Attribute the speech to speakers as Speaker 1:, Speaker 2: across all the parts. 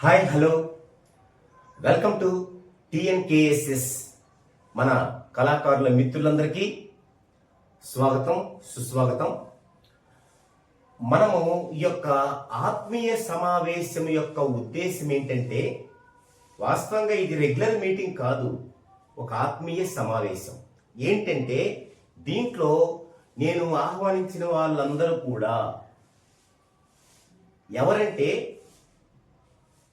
Speaker 1: Hi hello welcome to TNKSS. మన కళాకారుల మిత్రులందరికీ స్వాగతం సుస్వాగతం. మనము ఈ యొక్క ఆత్మీయ సమావేశం యొక్క ఉద్దేశం ఏంటంటే, వాస్తవంగా ఇది రెగ్యులర్ మీటింగ్ కాదు, ఒక ఆత్మీయ సమావేశం. ఏంటంటే దీంట్లో నేను ఆహ్వానించిన వాళ్ళందరూ కూడా ఎవరంటే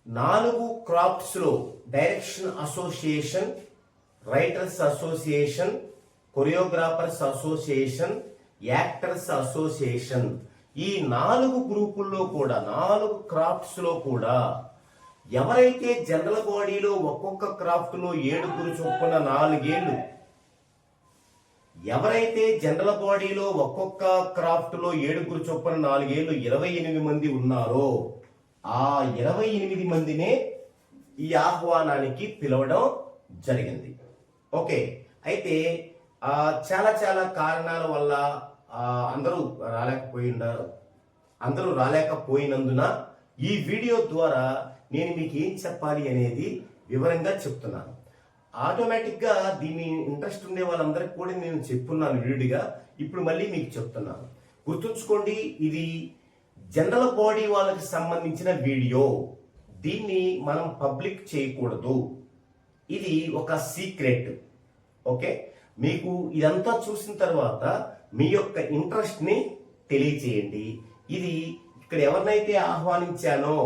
Speaker 1: 4 క్రాఫ్ట్స్లో direction association, writers association, choreographers association, actors association, ఈ 4 గ్రూపుల్లో కూడా 4 క్రాఫ్ట్స్లో కూడా ఎవరైతే జనరల్ బాడీలో ఒక్కొక్క క్రాఫ్ట్లో 7 చొప్పున 4 ఏళ్ళు, ఎవరైతే జనరల్ బాడీలో ఒక్కొక్క క్రాఫ్ట్లో 7 చొప్పున 4 ఏళ్ళు 28 మంది ఉన్నారో ఆ 28 మందినే ఈ ఆహ్వానానికి పిలవడం జరిగింది. ఓకే, అయితే చాలా చాలా కారణాల వల్ల అందరూ రాలేకపోయినందున ఈ వీడియో ద్వారా నేను మీకు ఏం చెప్పాలి అనేది వివరంగా చెప్తున్నాను. ఆటోమేటిక్గా దీన్ని ఇంట్రెస్ట్ ఉండే వాళ్ళందరికీ కూడా నేను చెప్తున్నాను విడిగా, ఇప్పుడు మళ్ళీ మీకు చెప్తున్నాను. గుర్తుంచుకోండి, ఇది జనరల్ బాడీ వాళ్ళకి సంబంధించిన వీడియో. దీన్ని మనం పబ్లిక్ చేయకూడదు, ఇది ఒక సీక్రెట్. ఓకే, మీకు ఇదంతా చూసిన తర్వాత మీ యొక్క ఇంట్రెస్ట్ ని తెలియచేయండి. ఇది ఇక్కడ ఎవరినైతే ఆహ్వానించానో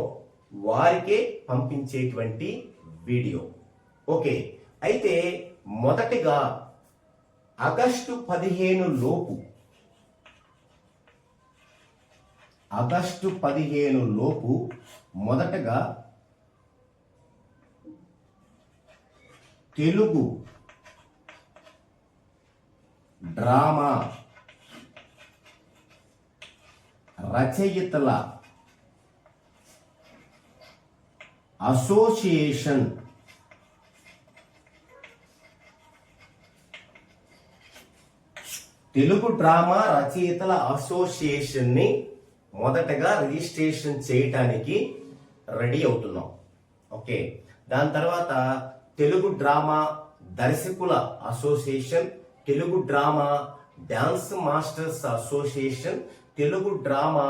Speaker 1: వారికే పంపించేటువంటి వీడియో. ఓకే, అయితే మొదటిగా ఆగస్టు 15 లోపు మొదటగా తెలుగు డ్రామా రచయితల అసోసియేషన్ ని మొదటగా రిజిస్ట్రేషన్ చేయటానికి రెడీ అవుతున్నాం. ఓకే, దాని తర్వాత తెలుగు డ్రామా దర్శకుల association, Telugu drama dance masters association, Telugu drama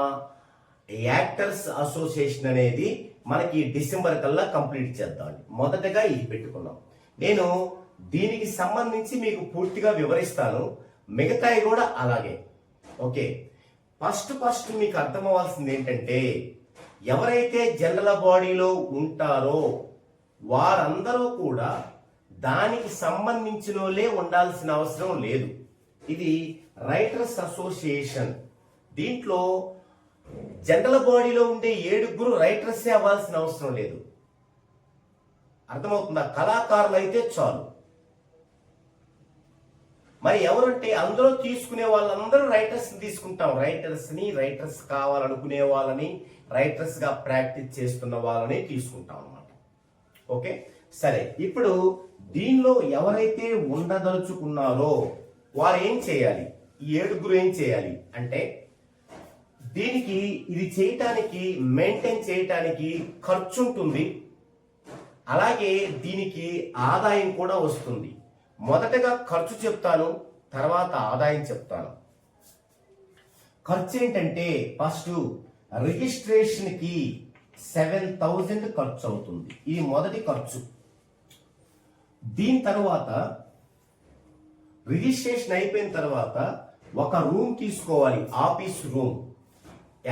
Speaker 1: actors association అనేది మనకి డిసెంబర్ కల్లా కంప్లీట్ చేద్దాం. మొదటగా ఇది పెట్టుకున్నాం. నేను దీనికి సంబంధించి మీకు పూర్తిగా వివరిస్తాను, మిగతాయి కూడా అలాగే. ఓకే, ఫస్ట్ మీకు అర్థం అవ్వాల్సింది ఏంటంటే, ఎవరైతే జనరల్ బాడీలో ఉంటారో వారందరూ కూడా దానికి సంబంధించినోలే ఉండాల్సిన అవసరం లేదు. ఇది రైటర్స్ అసోసియేషన్. దీంట్లో జనరల్ బాడీలో ఉండే 7 రైటర్సే అవ్వాల్సిన అవసరం లేదు. అర్థమవుతుందా? కళాకారులు అయితే చాలు. మరి ఎవరంటే అందులో తీసుకునే వాళ్ళందరూ రైటర్స్ తీసుకుంటాం. రైటర్స్ కావాలనుకునే వాళ్ళని, రైటర్స్ గా ప్రాక్టీస్ చేస్తున్న వాళ్ళని తీసుకుంటాం అన్నమాట. ఓకే, సరే. ఇప్పుడు దీనిలో ఎవరైతే ఉండదలుచుకున్నారో వారు ఏం చేయాలి? ఈ 7 ఏం చేయాలి అంటే, దీనికి ఇది చేయటానికి, మెయింటైన్ చేయటానికి ఖర్చు ఉంటుంది, అలాగే దీనికి ఆదాయం కూడా వస్తుంది. మొదటగా ఖర్చు చెప్తాను, తర్వాత ఆదాయం చెప్తాను. ఖర్చు ఏంటంటే, ఫస్ట్ రిజిస్ట్రేషన్ కి 7,000 ఖర్చు అవుతుంది. ఇది మొదటి ఖర్చు. దీని తర్వాత రిజిస్ట్రేషన్ అయిపోయిన తర్వాత ఒక రూమ్ తీసుకోవాలి, ఆఫీస్ రూమ్.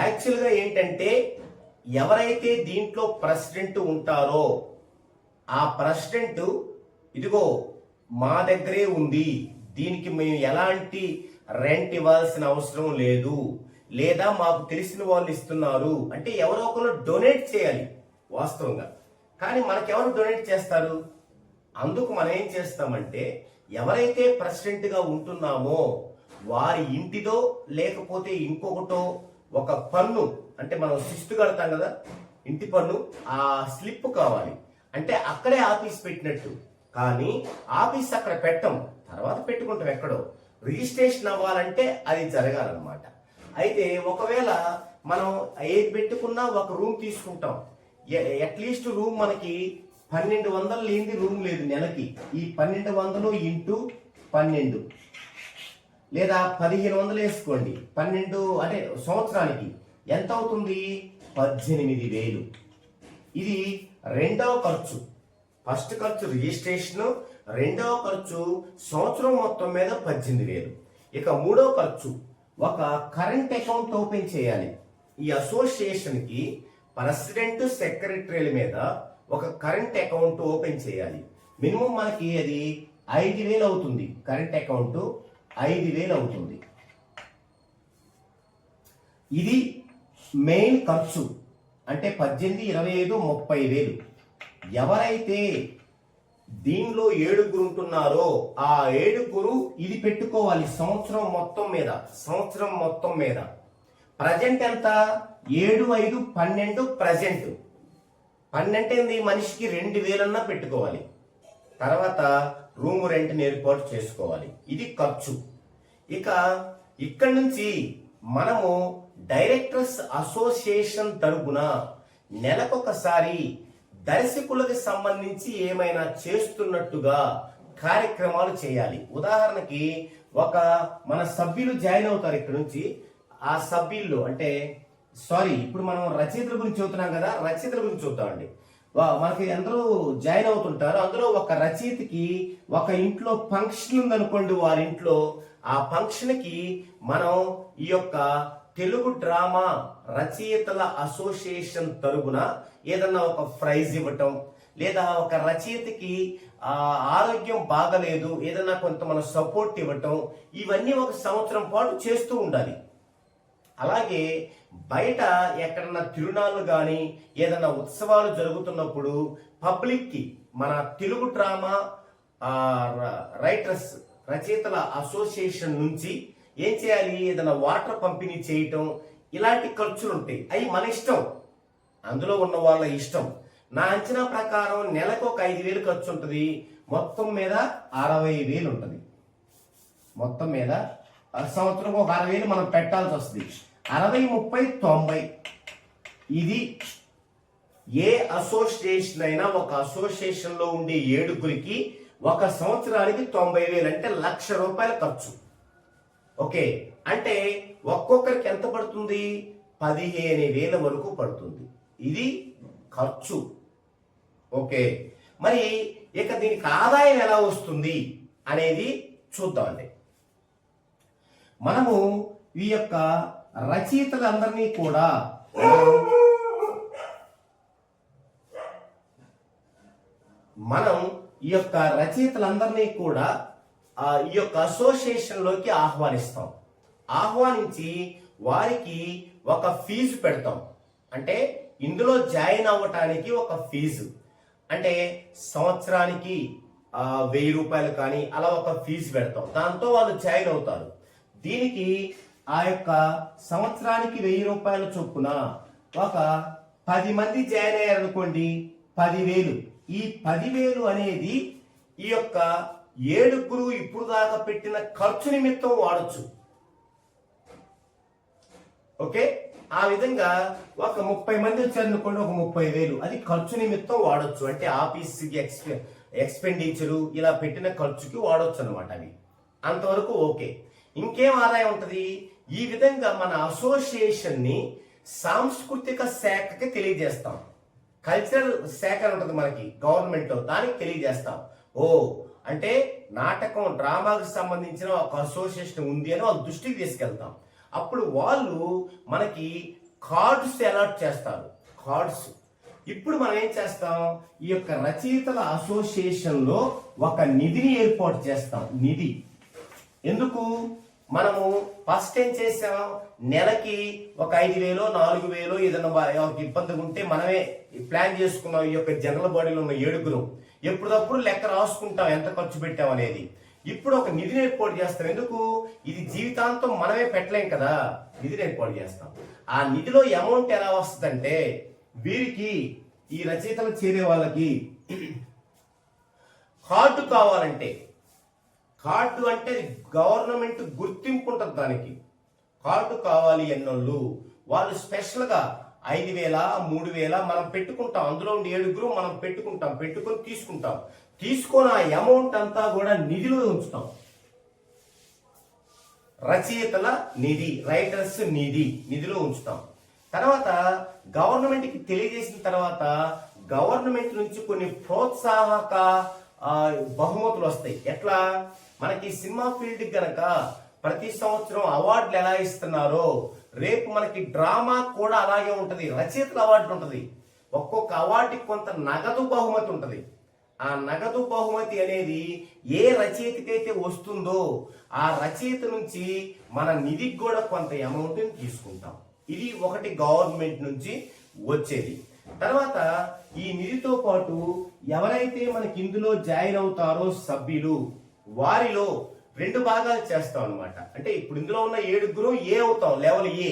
Speaker 1: యాక్చువల్గా ఏంటంటే, ఎవరైతే దీంట్లో ప్రెసిడెంట్ ఉంటారో ఆ ప్రెసిడెంట్, ఇదిగో మా దగ్గరే ఉంది, దీనికి మేము ఎలాంటి రెంట్ ఇవ్వాల్సిన అవసరం లేదు, లేదా మాకు తెలిసిన వాళ్ళు ఇస్తున్నారు అంటే ఎవరో ఒకరు డొనేట్ చేయాలి వాస్తవంగా. కానీ మనకెవరు డొనేట్ చేస్తారు? అందుకు మనం ఏం చేస్తామంటే, ఎవరైతే ప్రెసిడెంట్ గా ఉంటున్నామో వారి ఇంటిదో లేకపోతే ఇంకొకటో ఒక పన్ను, అంటే మనం శిస్తు కడతాం కదా, ఇంటి పన్ను, ఆ స్లిప్ కావాలి. అంటే అక్కడే ఆఫీస్ పెట్టినట్టు. కానీ ఆఫీస్ అక్కడ పెట్టం, తర్వాత పెట్టుకుంటాం ఎక్కడో. రిజిస్ట్రేషన్ అవ్వాలంటే అది జరగాలన్నమాట. అయితే ఒకవేళ మనం ఏది పెట్టుకున్నా ఒక రూమ్ తీసుకుంటాం. అట్లీస్ట్ రూమ్ మనకి 1200 లేనిది రూమ్ లేదు నెలకి. ఈ 1200 ఇంటూ 12 లేదా 1500 వేసుకోండి. 12 అంటే సంవత్సరానికి ఎంత అవుతుంది? 18,000. ఇది రెండవ ఖర్చు. ఫస్ట్ ఖర్చు రిజిస్ట్రేషన్, రెండవ ఖర్చు సంవత్సరం మొత్తం మీద 18,000. ఇక మూడో ఖర్చు ఒక కరెంట్ అకౌంట్ ఓపెన్ చేయాలి. ఈ అసోసియేషన్ కి ప్రెసిడెంట్ సెక్రటరీల మీద ఒక కరెంట్ అకౌంట్ ఓపెన్ చేయాలి. మినిమం మనకి అది 5,000 అవుతుంది. కరెంట్ అకౌంట్ 5,000 అవుతుంది. ఇది మెయిన్ ఖర్చు. అంటే 18, 25, 30,000. ఎవరైతే దీనిలో 7 ఉంటున్నారో ఆ 7 ఇది పెట్టుకోవాలి సంవత్సరం మొత్తం మీద. ప్రజెంట్ ఎంత? 7, 5, 12. ప్రజెంట్ 12 ఏంది? మనిషికి 2,000 పెట్టుకోవాలి. తర్వాత రూమ్ రెంట్ ఏర్పాటు చేసుకోవాలి. ఇది ఖర్చు. ఇక ఇక్కడ నుంచి మనము డైరెక్టర్స్ అసోసియేషన్ తరపున నెలకొకసారి దర్శకులకు సంబంధించి ఏమైనా చేస్తున్నట్టుగా కార్యక్రమాలు చేయాలి. ఉదాహరణకి మన సభ్యులు జాయిన్ అవుతారు ఇక్కడ నుంచి. ఆ సభ్యుల్లో అంటే ఇప్పుడు మనం రచయితల గురించి చూస్తున్నాం కదా, రచయితల గురించి చూద్దామండి. మనకి అందరూ జాయిన్ అవుతుంటారు. అందులో ఒక రచయితకి ఒక ఇంట్లో ఫంక్షన్ ఉందనుకోండి, వారింట్లో ఆ ఫంక్షన్ కి మనం ఈ యొక్క తెలుగు డ్రామా రచయితల అసోసియేషన్ తరపున ఏదన్నా ఒక ప్రైజ్ ఇవ్వటం, లేదా ఒక రచయితకి ఆరోగ్యం బాగలేదు ఏదన్నా కొంత మనం సపోర్ట్ ఇవ్వటం, ఇవన్నీ ఒక సంవత్సరం పాటు చేస్తూ ఉండాలి. అలాగే బయట ఎక్కడన్నా తిరునాళ్ళు కానీ ఏదన్నా ఉత్సవాలు జరుగుతున్నప్పుడు పబ్లిక్ కి మన తెలుగు డ్రామా రైటర్స్ రచయితల అసోసియేషన్ నుంచి ఏం చేయాలి? ఏదైనా వాటర్ పంపిణీ చేయటం, ఇలాంటి ఖర్చులు ఉంటాయి. అవి మన ఇష్టం, అందులో ఉన్న వాళ్ళ ఇష్టం. నా అంచనా ప్రకారం నెలకు ఒక 5,000 ఖర్చు ఉంటుంది. మొత్తం మీద 60,000 ఉంటుంది. మొత్తం మీద సంవత్సరం ఒక 60,000 మనం పెట్టాల్సి వస్తుంది. 60, 30, 90. ఇది ఏ అసోసియేషన్ అయినా ఒక అసోసియేషన్ లో ఉండే 7 ఒక సంవత్సరానికి 90,000 అంటే ₹1,00,000 ఖర్చు. ఓకే, అంటే ఒక్కొక్కరికి ఎంత పడుతుంది? 15,000 వరకు పడుతుంది. ఇది ఖర్చు. ఓకే, మరి ఇక దీనికి ఆదాయం ఎలా వస్తుంది అనేది చూద్దామండి. మనము ఈ యొక్క రచయితలందరినీ కూడా ఈ యొక్క అసోసియేషన్ లోకి ఆహ్వానిస్తాం. ఆహ్వానించి వారికి ఒక ఫీజు పెడతాం. అంటే ఇందులో జాయిన్ అవ్వటానికి ఒక ఫీజు, అంటే సంవత్సరానికి ₹1,000 కానీ అలా ఒక ఫీజు పెడతాం. దాంతో వాళ్ళు జాయిన్ అవుతారు. దీనికి ఆ యొక్క సంవత్సరానికి ₹1,000 చొప్పున ఒక 10 మంది జాయిన్ అయ్యారనుకోండి, 10,000. ఈ 10,000 అనేది ఈ యొక్క 7 ఇప్పుడు దాకా పెట్టిన ఖర్చు నిమిత్తం వాడచ్చు. ఓకే, ఆ విధంగా ఒక 30 మంది వచ్చారనుకోండి, ఒక 30,000 అది ఖర్చు నిమిత్తం వాడచ్చు. అంటే ఆఫీస్కి ఎక్స్పెండిచరు ఇలా పెట్టిన ఖర్చుకి వాడచ్చు అనమాట. అవి అంతవరకు ఓకే. ఇంకేం ఆదాయం ఉంటది? ఈ విధంగా మన అసోసియేషన్ ని సాంస్కృతిక శాఖకి తెలియజేస్తాం. కల్చరల్ శాఖ ఉంటుంది మనకి గవర్నమెంట్ లో, దానికి తెలియజేస్తాం. అంటే నాటకం డ్రామాకి సంబంధించిన ఒక అసోసియేషన్ ఉంది అని వాళ్ళ దృష్టికి తీసుకెళ్తాం. అప్పుడు వాళ్ళు మనకి కార్డ్స్ అలాట్ చేస్తారు. కార్డ్స్ ఇప్పుడు మనం ఏం చేస్తాం? ఈ యొక్క రచయితల అసోసియేషన్ లో ఒక నిధిని ఏర్పాటు చేస్తాం. నిధి ఎందుకు? మనము ఫస్ట్ ఏం చేసాం? నెలకి ఒక 5,000, 4,000 ఏదైనా ఇబ్బంది ఉంటే మనమే ప్లాన్ చేసుకున్నాం. ఈ యొక్క జనరల్ బాడీలో ఉన్న 7 ఎప్పుడప్పుడు లెక్క రాసుకుంటాం ఎంత ఖర్చు పెట్టాం అనేది. ఇప్పుడు ఒక నిధిని ఏర్పాటు చేస్తాం. ఎందుకు? ఇది జీవితాంతం మనమే పెట్టలేం కదా, నిధిని ఏర్పాటు చేస్తాం. ఆ నిధిలో అమౌంట్ ఎలా వస్తుందంటే, వీరికి ఈ రచయితలు చేరే వాళ్ళకి కార్డు కావాలంటే, కార్డు అంటే గవర్నమెంట్ గుర్తింపు ఉంటుంది దానికి. కార్డు కావాలి అన్నోళ్ళు వాళ్ళు స్పెషల్ గా 5,000 3,000 మనం పెట్టుకుంటాం. అందులో ఉండి 7 మనం పెట్టుకుని తీసుకొని ఆ అమౌంట్ అంతా కూడా నిధిలో ఉంచుతాం. రచయితల నిధి, రైటర్స్ నిధిలో ఉంచుతాం. తర్వాత గవర్నమెంట్కి తెలియజేసిన తర్వాత గవర్నమెంట్ నుంచి కొన్ని ప్రోత్సాహక బహుమతులు వస్తాయి. ఎట్లా, మనకి సినిమా ఫీల్డ్ కనుక ప్రతి సంవత్సరం అవార్డులు ఎలా ఇస్తున్నారో రేపు మనకి డ్రామా కూడా అలాగే ఉంటది. రచయితల అవార్డు ఉంటది. ఒక్కొక్క అవార్డుకి కొంత నగదు బహుమతి ఉంటది. ఆ నగదు బహుమతి అనేది ఏ రచయితకైతే వస్తుందో ఆ రచయిత నుంచి మన నిధికి కూడా కొంత అమౌంట్ తీసుకుంటాం. ఇది ఒకటి గవర్నమెంట్ నుంచి వచ్చేది. తర్వాత ఈ నిధితో పాటు ఎవరైతే మనకి ఇందులో జాయిన్ అవుతారో సభ్యులు, వారిలో 2 భాగాలు చేస్తాం అనమాట. అంటే ఇప్పుడు ఇందులో ఉన్న 7 ఏ అవుతాం, లెవెల్ ఏ.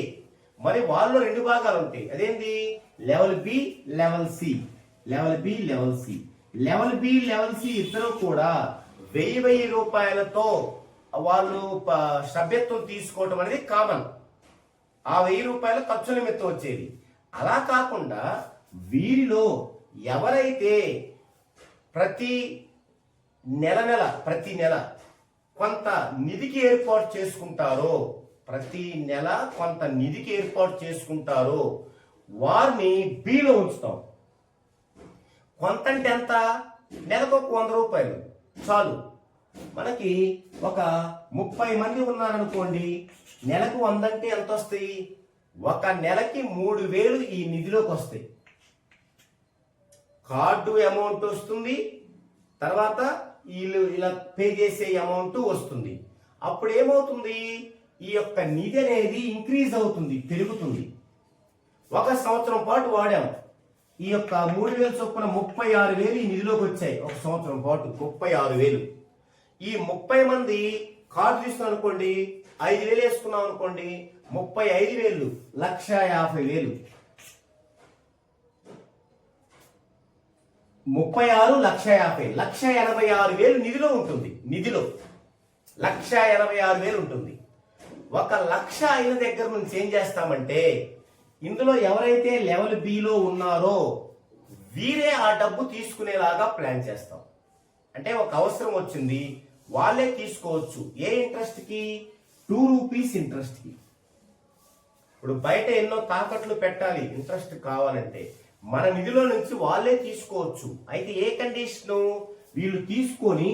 Speaker 1: మరి వాళ్ళలో 2 భాగాలు ఉంటాయి. అదేంటి, level B, level C. Level B, level C. Level B, level C ఇద్దరు కూడా 1000 రూపాయలతో వాళ్ళు సభ్యత్వం తీసుకోవటం అనేది కామన్. ఆ 1000 రూపాయలు ఖర్చు నిమిత్తం వచ్చేది. అలా కాకుండా వీరిలో ఎవరైతే ప్రతి నెల కొంత నిధికి ఏర్పాటు చేసుకుంటారో వారిని బిలో ఉంచుతాం. కొంత అంటే ఎంత, నెలకు 100 రూపాయలు చాలు. మనకి ఒక 30 మంది ఉన్నారనుకోండి, నెలకు 100 అంటే ఎంత వస్తాయి, ఒక నెలకి 3,000 ఈ నిధిలోకి వస్తాయి. కార్డు అమౌంట్ వస్తుంది, తర్వాత వీళ్ళు ఇలా పే చేసే అమౌంట్ వస్తుంది. అప్పుడు ఏమవుతుంది, ఈ యొక్క నిధి అనేది ఇంక్రీజ్ అవుతుంది, పెరుగుతుంది. 1 సంవత్సరం పాటు వాడాం. ఈ యొక్క 3,000 చొప్పున 36,000 ఈ నిధిలోకి వచ్చాయి. 1 సంవత్సరం పాటు 36,000. ఈ 30 మంది కార్డు తీసుకున్నాం అనుకోండి, 5,000 వేసుకున్నాం అనుకోండి, 35,000, 1,50,000. 36, 1,50,000, 1,86,000 నిధిలో ఉంటుంది. 1,86,000 ఉంటుంది. 1,00,000 అయిన దగ్గర నుంచి ఏం చేస్తామంటే, ఇందులో ఎవరైతే లెవెల్ బిలో ఉన్నారో వీరే ఆ డబ్బు తీసుకునేలాగా ప్లాన్ చేస్తాం. అంటే ఒక అవసరం వచ్చింది, వాళ్ళే తీసుకోవచ్చు. ఏ ఇంట్రెస్ట్ కి, 2 రూపీస్ ఇంట్రెస్ట్ కి. ఇప్పుడు బయట ఎన్నో తాకట్లు పెట్టాలి ఇంట్రెస్ట్ కావాలంటే, మన నిధిలో నుంచి వాళ్ళే తీసుకోవచ్చు. అయితే ఏ కండిషను, వీళ్ళు తీసుకొని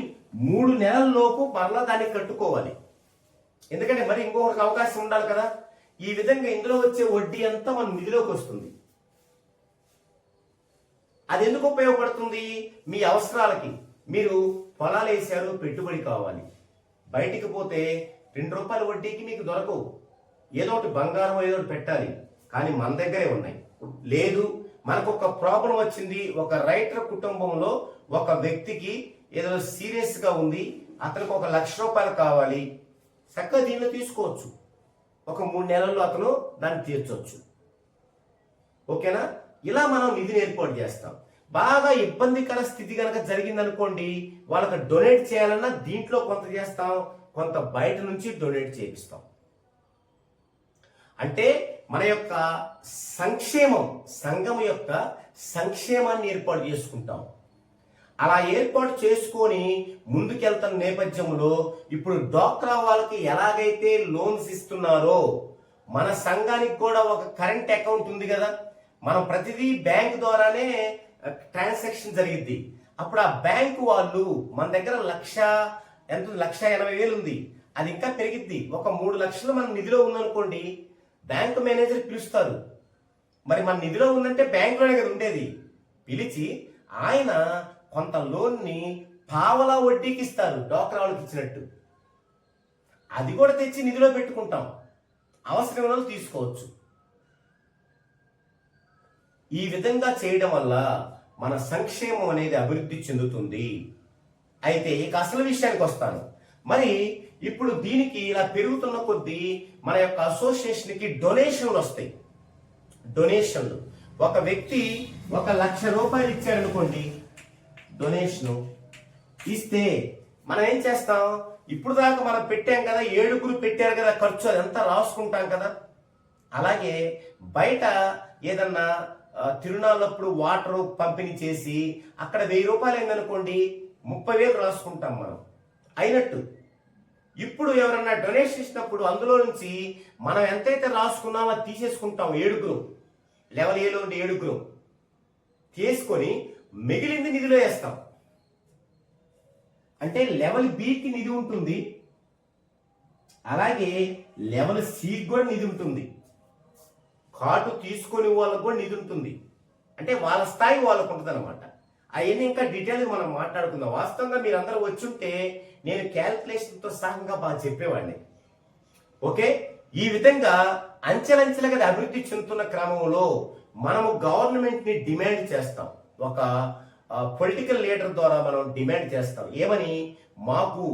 Speaker 1: 3 నెలల లోపు మరలా దాన్ని కట్టుకోవాలి. ఎందుకంటే మరి ఇంకొకరికి అవకాశం ఉండాలి కదా. ఈ విధంగా ఇందులో వచ్చే వడ్డీ అంతా మన నిధిలోకి వస్తుంది. అది ఎందుకు ఉపయోగపడుతుంది, మీ అవసరాలకి. మీరు పొలాలు వేసారు, పెట్టుబడి కావాలి, బయటికి పోతే 2 రూపాయల వడ్డీకి మీకు దొరకవు. ఏదో ఒకటి బంగారం ఏదో ఒకటి పెట్టాలి, కానీ మన దగ్గరే ఉన్నాయి. లేదు, మనకు ఒక ప్రాబ్లం వచ్చింది, ఒక రైటర్ కుటుంబంలో ఒక వ్యక్తికి ఏదో సీరియస్ గా ఉంది, అతనికి 1,00,000 రూపాయలు కావాలి, చక్కగా దీనిలో తీసుకోవచ్చు. ఒక 3 నెలల్లో అతను దాన్ని తీర్చవచ్చు. ఓకేనా. ఇలా మనం నిధిని ఏర్పాటు చేస్తాం. బాగా ఇబ్బందికర స్థితి కనుక జరిగిందనుకోండి, వాళ్ళకి డొనేట్ చేయాలన్నా దీంట్లో కొంత చేస్తాం, కొంత బయట నుంచి డొనేట్ చేపిస్తాం. అంటే మన యొక్క సంక్షేమం, సంఘం యొక్క సంక్షేమాన్ని ఏర్పాటు చేసుకుంటాం. అలా ఏర్పాటు చేసుకొని ముందుకెళ్తున్న నేపథ్యంలో ఇప్పుడు డ్వాక్రా వాళ్ళకి ఎలాగైతే లోన్స్ ఇస్తున్నారో మన సంఘానికి కూడా ఒక కరెంట్ అకౌంట్ ఉంది కదా. మనం ప్రతిదీ బ్యాంక్ ద్వారానే ట్రాన్సాక్షన్ జరిగిద్ది. అప్పుడు ఆ బ్యాంకు వాళ్ళు మన దగ్గర 1,80,000 ఉంది, అది ఇంకా పెరిగిద్ది. ఒక 3 లక్షలు మన నిధిలో ఉందనుకోండి, బ్యాంక్ మేనేజర్ పిలుస్తారు. మరి మన నిధిలో ఉందంటే బ్యాంకులోనే కదా ఉండేది. పిలిచి ఆయన కొంత లోన్ని పావలా వడ్డీకి ఇస్తారు, డ్వాక్రా వాళ్ళకి ఇచ్చినట్టు. అది కూడా తెచ్చి నిధిలో పెట్టుకుంటాం, అవసరమైన వాళ్ళు తీసుకోవచ్చు. ఈ విధంగా చేయడం వల్ల మన సంక్షేమం అనేది అభివృద్ధి చెందుతుంది. అయితే ఇక అసలు విషయానికి వస్తాను. మరి ఇప్పుడు దీనికి ఇలా పెరుగుతున్న కొద్దీ మన యొక్క అసోసియేషన్కి డొనేషన్లు వస్తాయి. డొనేషన్లు, ఒక వ్యక్తి 1,00,000 రూపాయలు ఇచ్చాడు అనుకోండి, డొనేషన్ ఇస్తే మనం ఏం చేస్తాం, ఇప్పుడు దాకా మనం పెట్టాం కదా, 7 పెట్టారు కదా ఖర్చు, అదంతా రాసుకుంటాం కదా. అలాగే బయట ఏదన్నా తిరునాళ్ళప్పుడు వాటర్ పంపిణీ చేసి అక్కడ 1000 రూపాయలు అయిందనుకోండి, 30,000 రాసుకుంటాం మనం అయినట్టు. ఇప్పుడు ఎవరన్నా డొనేషన్ ఇచ్చినప్పుడు అందులో నుంచి మనం ఎంతైతే రాసుకున్నామో అది తీసేసుకుంటాం. 7 లెవెల్ ఏలో ఉండి 7 తీసుకొని మిగిలింది నిధిలో వేస్తాం. అంటే లెవెల్ బికి నిధి ఉంటుంది, అలాగే లెవెల్ సికి కూడా నిధి ఉంటుంది, కార్డు తీసుకొని వాళ్ళకు కూడా నిధి ఉంటుంది. అంటే వాళ్ళ స్థాయి వాళ్ళకు ఉంటుంది అనమాట. అవన్నీ ఇంకా డీటెయిల్గా మనం మాట్లాడుకుందాం. వాస్తవంగా మీరు అందరూ వచ్చుంటే నేను క్యాల్కులేషన్తో సహంగా బాగా చెప్పేవాడిని. ఓకే, ఈ విధంగా అంచెలంచెలుగా అభివృద్ధి చెందుతున్న క్రమంలో మనము గవర్నమెంట్ ని డిమాండ్ చేస్తాం. ఒక పొలిటికల్ లీడర్ ద్వారా మనం డిమాండ్ చేస్తాం. ఏమని? మాకు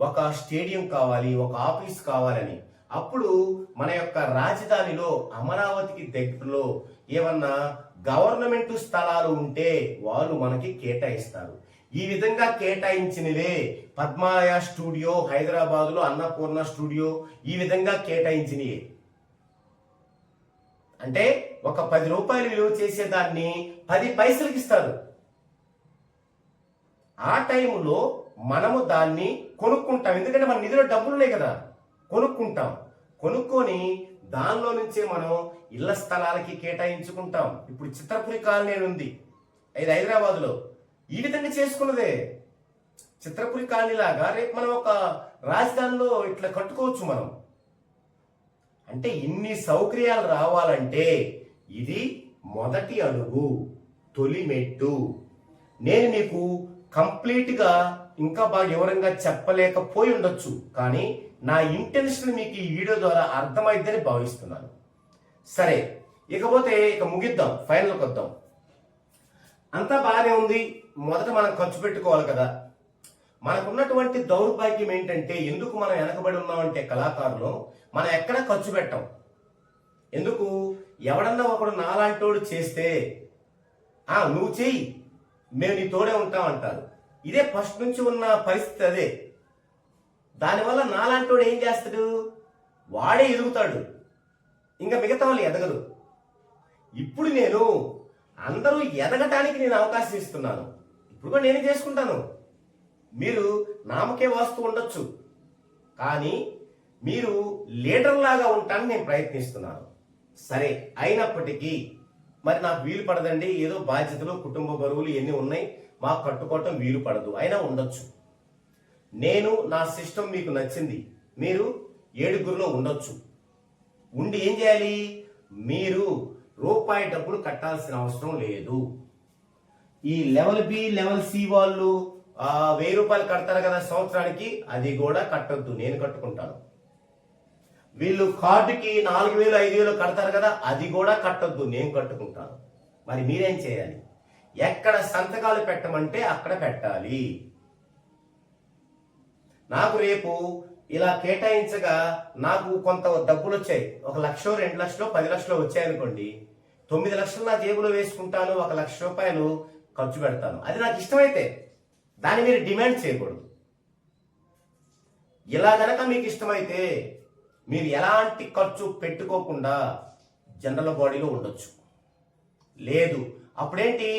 Speaker 1: ఒక స్టేడియం కావాలి, ఒక ఆఫీస్ కావాలని. అప్పుడు మన యొక్క రాజధానిలో అమరావతికి దగ్గరలో ఏమన్నా గవర్నమెంట్ స్థలాలు ఉంటే వాళ్ళు మనకి కేటాయిస్తారు. ఈ విధంగా కేటాయించినవే పద్మాలయ స్టూడియో హైదరాబాద్ లో, అన్నపూర్ణ స్టూడియో ఈ విధంగా కేటాయించినవి. అంటే ఒక 10 రూపాయలు విలువ చేసేదాన్ని 10 పైసలకి ఇస్తారు. ఆ టైంలో మనము దాన్ని కొనుక్కుంటాం. ఎందుకంటే మన నిధిలో డబ్బులు ఉన్నాయి కదా, కొనుక్కుంటాం. కొనుక్కొని దానిలో నుంచే మనం ఇళ్ల స్థలాలకి కేటాయించుకుంటాం. ఇప్పుడు చిత్రపురి కాలనీ ఉంది, ఇది హైదరాబాద్ లో. ఈ విధంగా చేసుకున్నదే చిత్రపురి కాలనీ లాగా రేపు మనం ఒక రాజధానిలో ఇట్లా కట్టుకోవచ్చు మనం. అంటే ఇన్ని సౌకర్యాలు రావాలంటే ఇది మొదటి అడుగు, తొలి మెట్టు. నేను మీకు కంప్లీట్ గా ఇంకా బాగా వివరంగా చెప్పలేకపోయి ఉండొచ్చు, కానీ నా ఇంటెన్షన్ మీకు ఈ వీడియో ద్వారా అర్థమైందని భావిస్తున్నాను. సరే, ఇకపోతే ముగిద్దాం, ఫైనల్కి వద్దాం. అంతా బాగానే ఉంది. మొదట మనం ఖర్చు పెట్టుకోవాలి కదా. మనకున్నటువంటి దౌర్భాగ్యం ఏంటంటే, ఎందుకు మనం వెనకబడి ఉన్నామంటే కళాకారులు మనం ఎక్కడ ఖర్చు పెట్టాం. ఎందుకు? ఎవడన్నా ఒకడు నాలాంటోడు చేస్తే నువ్వు చెయ్యి, మేము నీ తోడే ఉంటాం అంటారు. ఇదే ఫస్ట్ నుంచి ఉన్న పరిస్థితి అదే. దానివల్ల నాలాంటోడు ఏం చేస్తాడు? వాడే ఎదుగుతాడు, ఇంకా మిగతా వాళ్ళు ఎదగరు. ఇప్పుడు నేను అందరూ ఎదగటానికి నేను అవకాశం ఇస్తున్నాను. ఇప్పుడు కూడా నేనే చేసుకుంటాను. మీరు నామకే వాస్తు ఉండొచ్చు, కానీ మీరు లీడర్ లాగా ఉంటానని నేను ప్రయత్నిస్తున్నాను. సరే, అయినప్పటికీ మరి నాకు వీలు పడదండి, ఏదో బాధ్యతలు, కుటుంబ బరువులు ఇవన్నీ ఉన్నాయి, మాకు కట్టుకోవటం వీలు పడదు, అయినా ఉండొచ్చు. నేను నా సిస్టమ్ మీకు నచ్చింది, మీరు 7 ఉండొచ్చు. ఉండి ఏం చేయాలి? మీరు రూపాయి డబ్బులు కట్టాల్సిన అవసరం లేదు. ఈ లెవెల్ బి లెవెల్ సి వాళ్ళు 1000 రూపాయలు కడతారు కదా సంవత్సరానికి, అది కూడా కట్టొద్దు, నేను కట్టుకుంటాను. వీళ్ళు కార్డుకి 4000 5000 కడతారు కదా, అది కూడా కట్టొద్దు, నేను కట్టుకుంటాను. మరి మీరేం చేయాలి? ఎక్కడ సంతకాలు పెట్టమంటే అక్కడ పెట్టాలి. నాకు రేపు ఇలా కేటాయించగా నాకు కొంత డబ్బులు వచ్చాయి, 1 లక్ష 2 లక్షలు 10 లక్షలు వచ్చాయనుకోండి, 9 లక్షలు నా జేబులో వేసుకుంటాను, 1 లక్ష రూపాయలు ఖర్చు పెడతాను. అది నాకు ఇష్టమైతే దాన్ని మీరు డిమాండ్ చేయకూడదు. ఇలా గనక మీకు ఇష్టమైతే మీరు ఎలాంటి ఖర్చు పెట్టుకోకుండా జనరల్ బాడీలో ఉండొచ్చు. లేదు, అప్పుడేంటి,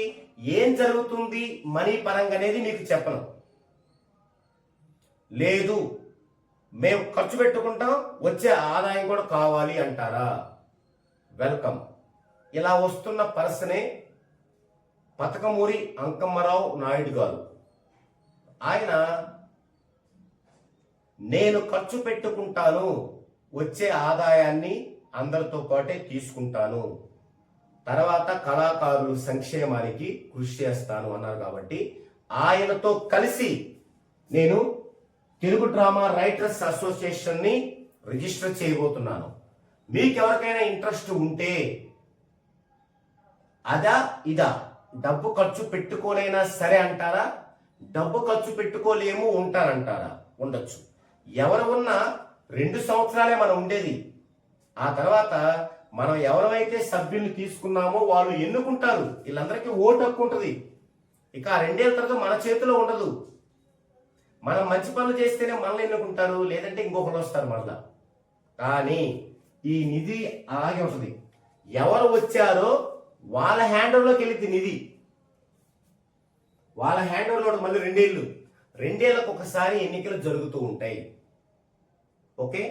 Speaker 1: ఏం జరుగుతుంది మనీ పరంగా అనేది మీకు చెప్పను. లేదు, మేము ఖర్చు పెట్టుకుంటాం, వచ్చే ఆదాయం కూడా కావాలి అంటారా? వెల్కమ్. ఇలా వస్తున్న పర్సనే పతకమూరి అంకమ్మరావు నాయుడు గారు. ఆయన నేను ఖర్చు పెట్టుకుంటాను, వచ్చే ఆదాయాన్ని అందరితో పాటే తీసుకుంటాను, తర్వాత కళాకారుల సంక్షేమానికి కృషి చేస్తాను అన్నారు. కాబట్టి ఆయనతో కలిసి నేను తెలుగు డ్రామా రైటర్స్ అసోసియేషన్ ని రిజిస్టర్ చేయబోతున్నాను. మీకు ఎవరికైనా ఇంట్రెస్ట్ ఉంటే అదా ఇదా, డబ్బు ఖర్చు పెట్టుకోనైనా సరే అంటారా, డబ్బు ఖర్చు పెట్టుకోలేము ఉంటారంటారా? ఉండొచ్చు. ఎవరు ఉన్నా 2 సంవత్సరాలే మనం ఉండేది. ఆ తర్వాత మనం ఎవరైతే సభ్యుల్ని తీసుకున్నామో వాళ్ళు ఎన్నుకుంటారు, వీళ్ళందరికీ ఓటు హక్కు ఉంటుంది. ఇక 2 ఏళ్ళ తర్వాత మన చేతిలో ఉండదు. మనం మంచి పనులు చేస్తేనే మనల్ని ఎన్నుకుంటారు, లేదంటే ఇంకొకరు వస్తారు మళ్ళా. కానీ ఈ నిధి అలాగే ఉంటుంది. ఎవరు వచ్చారో వాళ్ళ హ్యాండ్ ఓవర్లోకి వెళ్ళింది నిధి. వాళ్ళ హ్యాండ్ ఓవర్లో మళ్ళీ రెండేళ్లకు ఒకసారి ఎన్నికలు జరుగుతూ ఉంటాయి. ఓకే,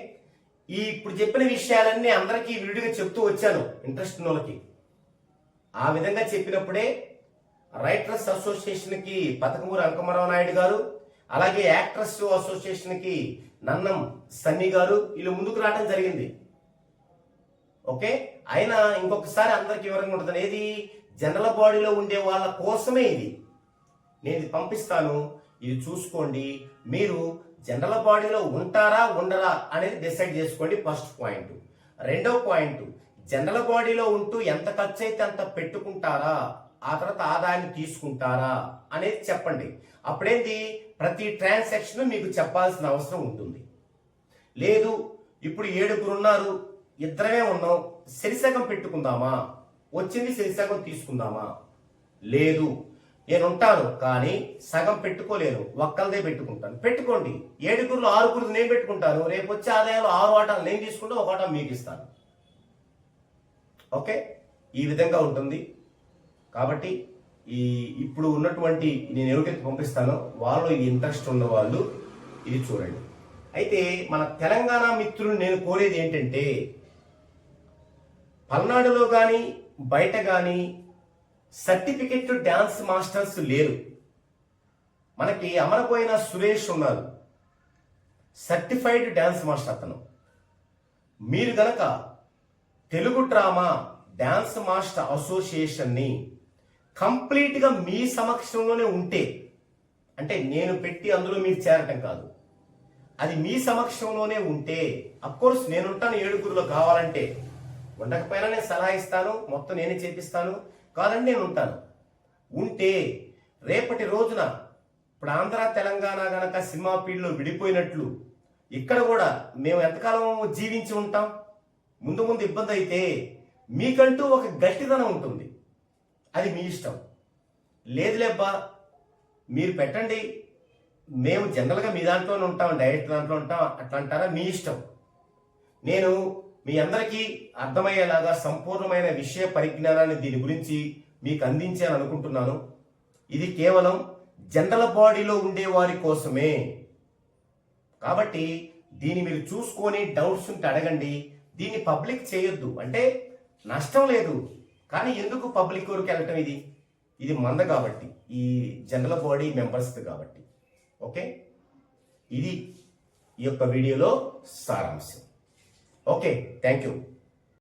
Speaker 1: ఈ ఇప్పుడు చెప్పిన విషయాలన్నీ అందరికీ విడిగా చెప్తూ వచ్చాను ఇంట్రెస్ట్ ఉన్న వాళ్ళకి. ఆ విధంగా చెప్పినప్పుడే రైటర్స్ అసోసియేషన్ కి పతకమూరి అంకమరావు నాయుడు గారు, అలాగే యాక్టర్స్ అసోసియేషన్ కి నన్నం సన్నీ గారు వీళ్ళు ముందుకు రావడం జరిగింది. ఓకే, అయినా ఇంకొకసారి అందరికి వివరంగా ఉంటుంది. ఏది జనరల్ బాడీలో ఉండే వాళ్ళ కోసమే ఇది. నేను ఇది పంపిస్తాను, ఇది చూసుకోండి. మీరు జనరల్ బాడీలో ఉంటారా ఉండరా అనేది డిసైడ్ చేసుకోండి. First point. రెండో పాయింట్, జనరల్ బాడీలో ఉంటూ ఎంత ఖర్చు అయితే అంత పెట్టుకుంటారా, ఆ తర్వాత ఆదాయాన్ని తీసుకుంటారా అనేది చెప్పండి. అప్పుడేంటి, ప్రతి ట్రాన్సాక్షన్ మీకు చెప్పాల్సిన అవసరం ఉంటుంది. లేదు ఇప్పుడు 7 ఉన్నారు, ఇద్దరమే ఉన్నాం, సిరిసగం పెట్టుకుందామా, వచ్చింది సిరిసగం తీసుకుందామా, లేదు నేను ఉంటాను కానీ సగం పెట్టుకోలేను, ఒక్కలదే పెట్టుకుంటాను. పెట్టుకోండి. 7 6 నేను పెట్టుకుంటాను, రేపు వచ్చే ఆదాయాలు 6 వాటాలు నేను తీసుకుంటే 1 వాటా మీకు ఇస్తాను. ఓకే, ఈ విధంగా ఉంటుంది. కాబట్టి ఇప్పుడు ఉన్నటువంటి నేను ఎవరికైతే పంపిస్తానో వాళ్ళు ఈ ఇంట్రెస్ట్ ఉన్న వాళ్ళు ఇది చూడండి. అయితే మన తెలంగాణ మిత్రులు నేను కోరేది ఏంటంటే, పల్నాడులో కానీ బయట కానీ సర్టిఫికెట్ డాన్స్ మాస్టర్స్ లేరు. మనకి అమరపోయిన సురేష్ ఉన్నారు, సర్టిఫైడ్ డాన్స్ మాస్టర్ అతను. మీరు గనక తెలుగు డ్రామా డాన్స్ మాస్టర్ అసోసియేషన్ని కంప్లీట్గా మీ సమక్షంలోనే ఉంటే, అంటే నేను పెట్టి అందులో మీరు చేరటం కాదు, అది మీ సమక్షంలోనే ఉంటే, అఫ్కోర్స్ నేనుంటాను 7 కావాలంటే, ఉండకపోయినా నేను సలహా ఇస్తాను, మొత్తం నేనే చేపిస్తాను, కాదండి నేను ఉంటాను. ఉంటే రేపటి రోజున ఇప్పుడు ఆంధ్ర తెలంగాణ గనక సినిమా ఫీల్డ్లో విడిపోయినట్లు ఇక్కడ కూడా మేము ఎంతకాలం జీవించి ఉంటాం. ముందు ముందు ఇబ్బంది అయితే మీకంటూ ఒక గట్టిదనం ఉంటుంది, అది మీ ఇష్టం. లేదులేబ్బా మీరు పెట్టండి, మేము జనరల్గా మీ దాంట్లోనే ఉంటాం, డైరెక్ట్ దాంట్లో ఉంటాం అట్లా అంటారా, మీ ఇష్టం. నేను మీ అందరికీ అర్థమయ్యేలాగా సంపూర్ణమైన విషయ పరిజ్ఞానాన్ని దీని గురించి మీకు అందించాను అనుకుంటున్నాను. ఇది కేవలం జనరల్ బాడీలో ఉండే వారి కోసమే. కాబట్టి దీన్ని మీరు చూసుకొని డౌట్స్ ఉంటే అడగండి. దీన్ని పబ్లిక్ చేయొద్దు, అంటే నష్టం లేదు, కానీ ఎందుకు పబ్లిక్ వరకు వెళ్ళటం? ఇది మంద కాబట్టి, ఈ జనరల్ బాడీ మెంబర్స్ కాబట్టి. ఓకే, ఇది ఈ యొక్క వీడియోలో సారాంశం. Okay, thank you.